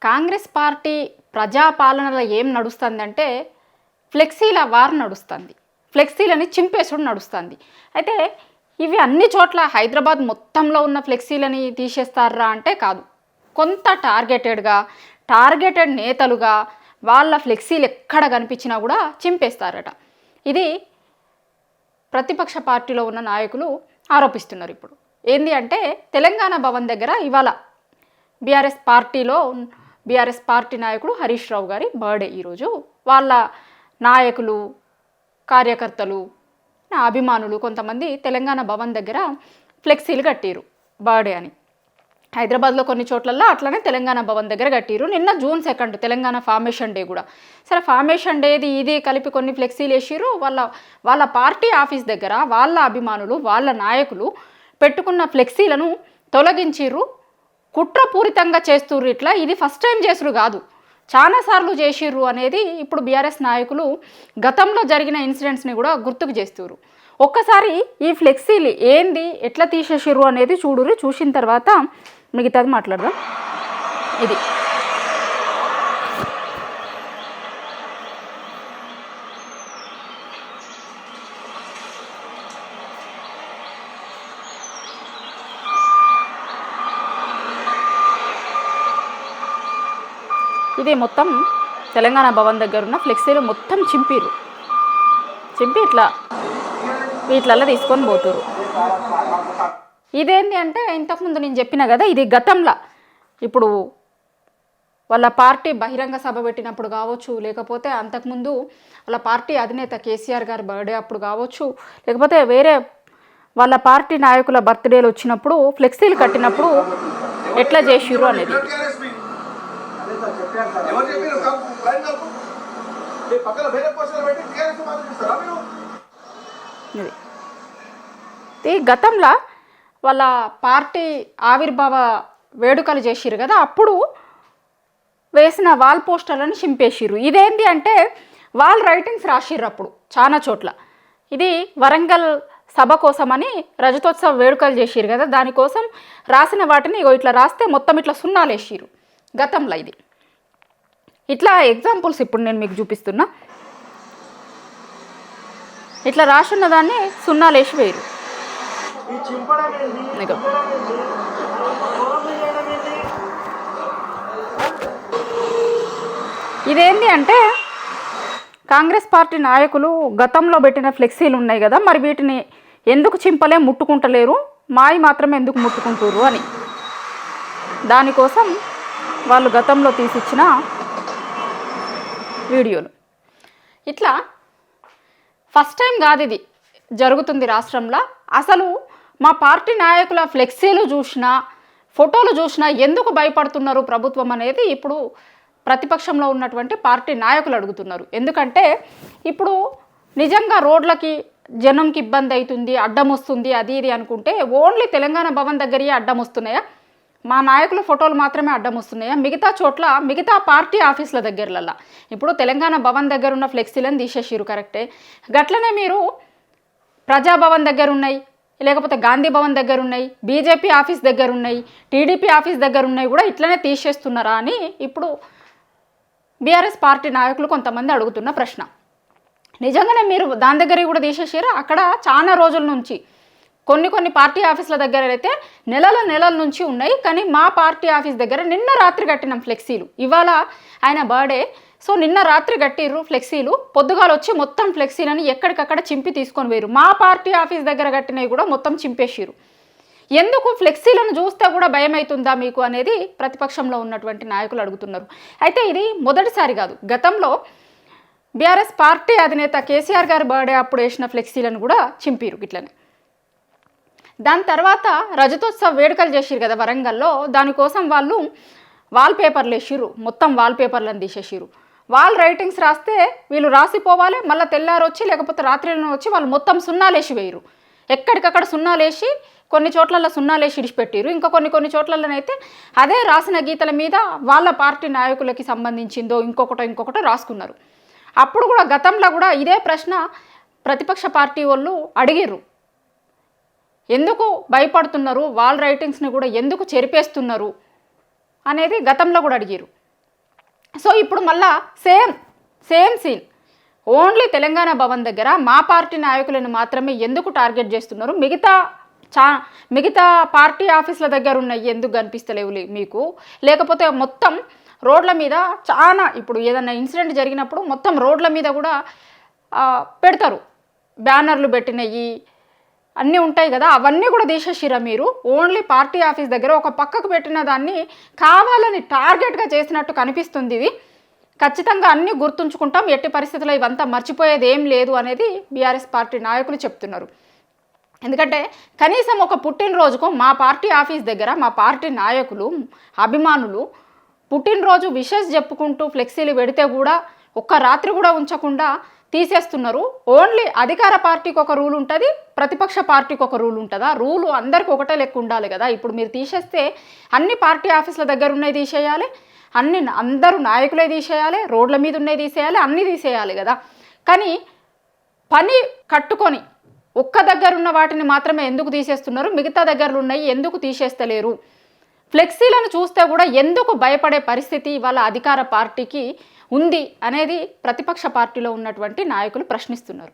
Congress party ప్రజాపాలనలో ఏం నడుస్తుందంటే ఫ్లెక్సీల war నడుస్తుంది, ఫ్లెక్సీలని చింపేసుడు నడుస్తుంది. అయితే ఇవి అన్ని చోట్ల హైదరాబాద్ మొత్తంలో ఉన్న ఫ్లెక్సీలని తీసేస్తారా అంటే కాదు, కొంత టార్గెటెడ్ నేతలుగా వాళ్ళ ఫ్లెక్సీలు ఎక్కడ కనిపించినా కూడా చింపేస్తారట. ఇది ప్రతిపక్ష పార్టీలో ఉన్న నాయకులు ఆరోపిస్తున్నారు. ఇప్పుడు ఏంది అంటే తెలంగాణ భవన్ దగ్గర ఇవాళ బీఆర్ఎస్ పార్టీ నాయకుడు హరీష్ రావు గారి బర్త్డే. ఈరోజు వాళ్ళ నాయకులు, కార్యకర్తలు, అభిమానులు కొంతమంది తెలంగాణ భవన్ దగ్గర ఫ్లెక్సీలు కట్టిరు బర్త్డే అని. హైదరాబాద్లో కొన్ని చోట్లల్లో అట్లనే తెలంగాణ భవన్ దగ్గర కట్టిరు. నిన్న జూన్ 2 తెలంగాణ ఫార్మేషన్ డే కూడా. సరే, ఫార్మేషన్ డేది ఇది కలిపి కొన్ని ఫ్లెక్సీలు వేసిరు. వాళ్ళ పార్టీ ఆఫీస్ దగ్గర వాళ్ళ అభిమానులు, వాళ్ళ నాయకులు పెట్టుకున్న ఫ్లెక్సీలను తొలగించిర్రు. కుట్రపూరితంగా చేస్తుర్రు. ఇట్లా ఇది ఫస్ట్ టైం చేసుడు కాదు, చాలాసార్లు చేసిర్రు అనేది ఇప్పుడు బీఆర్ఎస్ నాయకులు గతంలో జరిగిన ఇన్సిడెంట్స్ని కూడా గుర్తుకు చేస్తుర్రు. ఒక్కసారి ఈ ఫ్లెక్సీలు ఏంది, ఎట్లా తీసేసిర్రు అనేది చూడుర్రి. చూసిన తర్వాత మిగతాది మాట్లాడదాం. ఇది ఇది మొత్తం తెలంగాణ భవన్ దగ్గర ఉన్న ఫ్లెక్సీలు మొత్తం చింపి ఇట్లా వీటిలల్లో తీసుకొని పోతురు. ఇదేంటి అంటే ఇంతకుముందు నేను చెప్పిన కదా, ఇది గతంలో ఇప్పుడు వాళ్ళ పార్టీ బహిరంగ సభ పెట్టినప్పుడు కావచ్చు, లేకపోతే అంతకుముందు వాళ్ళ పార్టీ అధినేత కేసీఆర్ గారి బర్త్డే అప్పుడు కావచ్చు, లేకపోతే వేరే వాళ్ళ పార్టీ నాయకుల బర్త్డేలు వచ్చినప్పుడు ఫ్లెక్సీలు కట్టినప్పుడు ఎట్లా చేసిర్రు అనేది. ఇది గతంలో వాళ్ళ పార్టీ ఆవిర్భావ వేడుకలు చేసిర్రు కదా, అప్పుడు వేసిన వాల్ పోస్టర్లను చింపేసిర్రు. ఇదేంటి అంటే వాల్ రైటింగ్స్ రాసిర్రు అప్పుడు చాలా చోట్ల. ఇది వరంగల్ సభ కోసమని రజతోత్సవ వేడుకలు చేసిర్రు కదా, దానికోసం రాసిన వాటిని ఇట్లా రాస్తే మొత్తం ఇట్లా సున్నాలు వేసిర్రు గతంలో. ఇది ఇట్లా ఎగ్జాంపుల్స్ ఇప్పుడు నేను మీకు చూపిస్తున్నా. ఇట్లా రాసున్న దాన్ని సున్నాలు వేసి వేయరు. ఇదేంటి అంటే కాంగ్రెస్ పార్టీ నాయకులు గతంలో పెట్టిన ఫ్లెక్సీలు ఉన్నాయి కదా, మరి వీటిని ఎందుకు ముట్టుకుంటలేరు, మాయి మాత్రమే ఎందుకు ముట్టుకుంటారు అని. దానికోసం వాళ్ళు గతంలో తీసిచ్చిన వీడియోలు. ఇట్లా ఫస్ట్ టైం కాదు ఇది జరుగుతుంది రాష్ట్రంలో. అసలు మా పార్టీ నాయకుల ఫ్లెక్సీలు చూసినా, ఫోటోలు చూసినా ఎందుకు భయపడుతున్నారు ప్రభుత్వం అనేది ఇప్పుడు ప్రతిపక్షంలో ఉన్నటువంటి పార్టీ నాయకులు అడుగుతున్నారు. ఎందుకంటే ఇప్పుడు నిజంగా రోడ్లకి జనంకి ఇబ్బంది అవుతుంది, అడ్డం వస్తుంది, అది ఇది అనుకుంటే ఓన్లీ తెలంగాణ భవన్ దగ్గరే అడ్డం వస్తున్నాయా, మా నాయకుల ఫోటోలు మాత్రమే అడ్డం వస్తున్నాయా, మిగతా చోట్ల మిగతా పార్టీ ఆఫీసుల దగ్గరలల్లా ఇప్పుడు తెలంగాణ భవన్ దగ్గర ఉన్న ఫ్లెక్సీలను తీసేసిరు కరెక్టే, గట్లనే మీరు ప్రజాభవన్ దగ్గర ఉన్నాయి, లేకపోతే గాంధీ భవన్ దగ్గర ఉన్నాయి, బీజేపీ ఆఫీస్ దగ్గర ఉన్నాయి, టీడీపీ ఆఫీస్ దగ్గర ఉన్నాయి కూడా ఇట్లనే తీసేస్తున్నారా అని ఇప్పుడు బీఆర్ఎస్ పార్టీ నాయకులు కొంతమంది అడుగుతున్న ప్రశ్న. నిజంగానే మీరు దాని దగ్గర కూడా తీసేసారు. అక్కడ చాలా రోజుల నుంచి కొన్ని పార్టీ ఆఫీసుల దగ్గర అయితే నెలల నుంచి ఉన్నాయి. కానీ మా పార్టీ ఆఫీస్ దగ్గర నిన్న రాత్రి కట్టినాం ఫ్లెక్సీలు. ఇవాళ ఆయన బర్త్డే, సో నిన్న రాత్రి కట్టిర్రు ఫ్లెక్సీలు. పొద్దుగాలు వచ్చి మొత్తం ఫ్లెక్సీలని ఎక్కడికక్కడ చింపి తీసుకొని పోయారు. మా పార్టీ ఆఫీస్ దగ్గర కట్టినవి కూడా మొత్తం చింపేసిరు. ఎందుకు ఫ్లెక్సీలను చూస్తే కూడా భయం అవుతుందా మీకు అనేది ప్రతిపక్షంలో ఉన్నటువంటి నాయకులు అడుగుతున్నారు. అయితే ఇది మొదటిసారి కాదు, గతంలో బీఆర్ఎస్ పార్టీ అధినేత కేసీఆర్ గారి బర్త్డే అప్పుడు వేసిన ఫ్లెక్సీలను కూడా చింపిరు ఇట్లనే. దాని తర్వాత రజతోత్సవ వేడుకలు చేసిరు కదా వరంగల్లో, దానికోసం వాళ్ళు వాల్ పేపర్లు వేసిర్రు, మొత్తం వాల్ పేపర్లను తీసేసిరు. వాల్ రైటింగ్స్ రాస్తే వీళ్ళు రాసిపోవాలి, మళ్ళీ తెల్లారు వచ్చి లేకపోతే రాత్రిలో వచ్చి వాళ్ళు మొత్తం సున్నాలు వేసి వేయరు. ఎక్కడికక్కడ సున్నాలు వేసి కొన్ని చోట్లలో సున్నాలు వేసి ఇడిచిపెట్టిరు. ఇంకా కొన్ని చోట్లలోనైతే అదే రాసిన గీతల మీద వాళ్ళ పార్టీ నాయకులకి సంబంధించిందో ఇంకొకటో రాసుకున్నారు. అప్పుడు కూడా గతంలో కూడా ఇదే ప్రశ్న ప్రతిపక్ష పార్టీ వాళ్ళు అడిగిర్రు, ఎందుకు భయపడుతున్నారు, వాల్ రైటింగ్స్ని కూడా ఎందుకు చెరిపేస్తున్నారు అనేది గతంలో కూడా అడిగారు. సో ఇప్పుడు మళ్ళా same scene. Only Telangana Bhavan దగ్గర మా పార్టీ నాయకులను మాత్రమే ఎందుకు టార్గెట్ చేస్తున్నారు? మిగతా పార్టీ ఆఫీసుల దగ్గర ఉన్నాయి ఎందుకు కనిపిస్తలేవు మీకు? లేకపోతే మొత్తం రోడ్ల మీద చాలా, ఇప్పుడు ఏదైనా ఇన్సిడెంట్ జరిగినప్పుడు మొత్తం రోడ్ల మీద కూడా పెడతారు, బ్యానర్లు పెట్టినవి అన్నీ ఉంటాయి కదా, అవన్నీ కూడా తీసేసిరా మీరు? ఓన్లీ పార్టీ ఆఫీస్ దగ్గర ఒక పక్కకు పెట్టిన దాన్ని కావాలని టార్గెట్గా చేసినట్టు కనిపిస్తుంది. ఇది ఖచ్చితంగా అన్నీ గుర్తుంచుకుంటాం, ఎట్టి పరిస్థితుల్లో ఇవంతా మర్చిపోయేది ఏం లేదు అనేది బీఆర్ఎస్ పార్టీ నాయకులు చెప్తున్నారు. ఎందుకంటే కనీసం ఒక పుట్టినరోజుకు మా పార్టీ ఆఫీస్ దగ్గర మా పార్టీ నాయకులు అభిమానులు పుట్టినరోజు విషెస్ చెప్పుకుంటూ ఫ్లెక్సీలు పెడితే కూడా ఒక్క రాత్రి కూడా ఉంచకుండా తీసేస్తున్నారు. ఓన్లీ అధికార పార్టీకి ఒక రూల్ ఉంటుంది, ప్రతిపక్ష పార్టీకి ఒక రూల్ ఉంటుందా? రూలు అందరికీ ఒకటే లెక్క ఉండాలి కదా. ఇప్పుడు మీరు తీసేస్తే అన్ని పార్టీ ఆఫీసుల దగ్గర ఉన్నాయి తీసేయాలి, అందరూ నాయకులే తీసేయాలి, రోడ్ల మీద ఉన్నాయి తీసేయాలి, అన్నీ తీసేయాలి కదా. కానీ పని కట్టుకొని ఒక్క దగ్గర ఉన్న వాటిని మాత్రమే ఎందుకు తీసేస్తున్నారు? మిగతా దగ్గరలు ఉన్నాయి ఎందుకు తీసేస్తలేరు? ఫ్లెక్సీలను చూస్తే కూడా ఎందుకు భయపడే పరిస్థితి ఇవాళ అధికార పార్టీకి ఉంది అనేది ప్రతిపక్ష పార్టీలో ఉన్నటువంటి నాయకులు ప్రశ్నిస్తున్నారు.